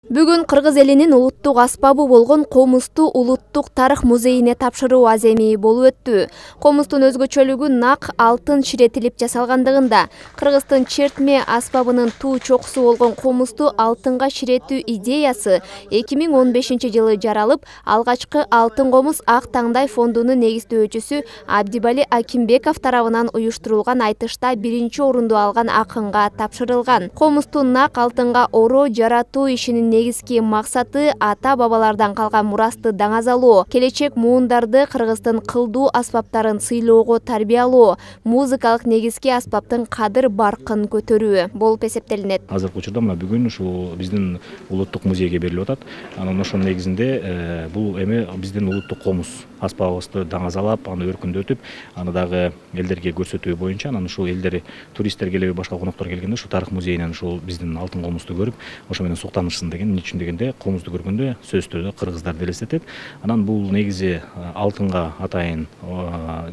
Бүгүн Кыргыз элинин улуттук аспабы болгон Комузду улуттук тарых музейине тапшыруу аземи болуп өттү. Комуздун өзгөчөлүгү нак алтын ширетилип жасалгандыгында. Кыргыздын чертме аспабынын туу чокусу болгон комузду алтынга ширетүү идеясы 2015-жылы жаралып, алгачкы алтын комуз Ак Таңдай фондунун негиздөөчүсү Абдибали Акимбеков тарабынан уюштурулган айтышта биринчи орунду алган акынга тапшырылган. Комузду нак алтынга ороо жаратуу ишинин негизги максаты ата-бабалардан калган мурасты даңазалоо, келечек муундарды Кыргыздын кылдуу аспаптарын сыйлоого тарбиялоо, музыкалык негизги аспаптын кадыр баркын көтөрүү болуп эсептелинет. Азыркы учурда мына бүгүн ушул биздин улуттук музейге берилип атат. Анан ошонун негизинде бул эми биздин улуттук комуз аспабыбызды даңазалап, аны өркүндөтүп, аны дагы элдерге көрсөтүү боюнча, анан ушул элдер туристтер келеби, башка коноктор келгенде ушул тарых музейинен ушул биздин алтын комузду көрүп, ошо менен суктанышсын деген. Эмне үчүн дегенде, комузду көргөндө сөзсүз түрдө кыргыздарды элестетет. Анан бул негизи алтынга атайын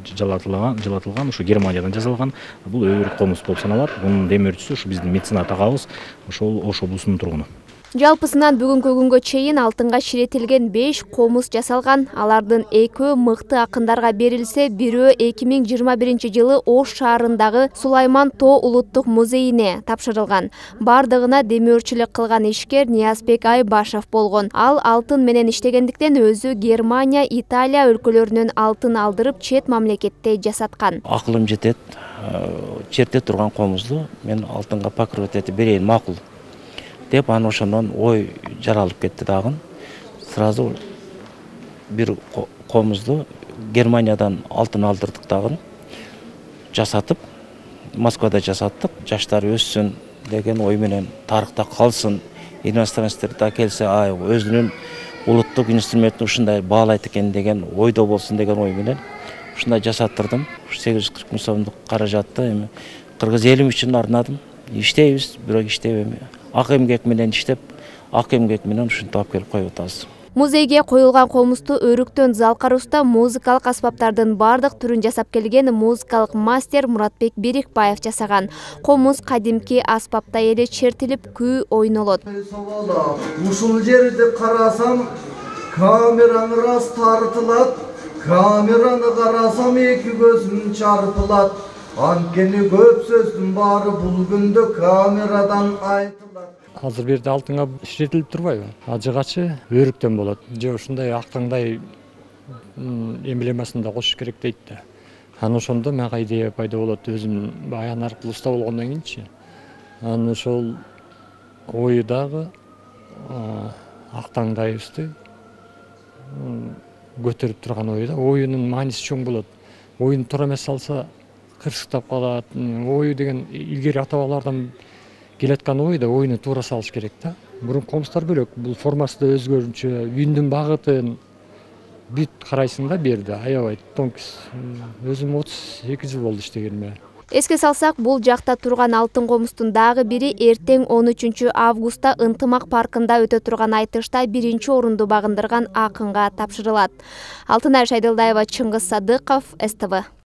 жалатылган, ушу Германиядан жасалган. Бул өбүрүк комуз болуп саналат. Бунун демөөрчүсү ушу биздин меценат агабыз, ошол Ош облусунун тургуну. Жалпысынан бүгүнкү күнгө чейин алтынга ширетилген 5 комуз жасалган. Алардын 2 мыкты акындарга берилсе, бирөө 2021-жылы Ош шаарындагы Сулайман Тоо улуттук музейине тапшырылган. Бардыгына демөөрчүлүк кылган ишкер Ниязбек Айбашев болгон. Ал алтын менен иштегендиктен өзү Германия, Италия өлкөлөрүнөн алтын алдырып, чет мамлекетте жасаткан. Акылым жетет, черте турган комузду мен алтынга покрыть этип берейин макул деп, анан ошондон ой жаралып кетти дагы. Сразу бир комузду Германиядан алтын алдырдык дагы. Жасатып, Москвада жасаттык. Жаштар өссүн деген ой менен, тарыхта калсын, иностранецтер да келсе, өзүнүн улуттук инструментин ушундай баалайт экен деген ойдо болсун деген ой менен ушундай жасаттырдым. 840 миң сомдук каражатты эми кыргыз элим үчүн арнадым. Иштейбиз, бирок иштеп ак эмгек менен иштеп, ак эмгек менен ушинтип алып келип коюп атабыз. Музейге коюлган комузду өрүктөн Залкар уста музыкалык аспаптардын бардык түрүн жасап келген музыкалык мастер Муратбек Берикбаев жасаган. Комуз кадимки аспапта эле чертилип, күү ойнолот. Ушул жерди карасам, камераң рас тартылат, камераны карасам эки көзүм чарпылат. Анткени көп сөздүн баары бул күндө камерадан айтылат. Азыр берде алтынга ширетилип турбайбы? Ажыгачы өрүктөн болот. Же ушундай Ак Таңдай эмблемасын да кошуш керек дейт да. Анан ошондо мага идея пайда болот, өзүм аян аркылуу уста болгондон кийинчи. Анан ошол ою дагы Ак Таңдайыбызды көтөрүп турган ою да. Оюнун мааниси чоң болот. Оюну туура эмес салса кырсыктап калат. Ою деген илгери ата-бабалардан келаткан ой да, оюну туура салыш керек да. Мурун комуздар бөлөк, бул формасы да өзгөрүнчө, үндүн багытын бүт карайсың да берде, аябай тонкис. Өзүм 32 жыл болду иштегениме. Эске салсак, бул жакта турган алтын комуздун дагы бири эртең 13 августта Ынтымак паркында өтө турган айтышта биринчи орунду багындырган акынга тапшырылат. Алтынай Шайдылдаева, Чыңгыз Садыков, СТВ.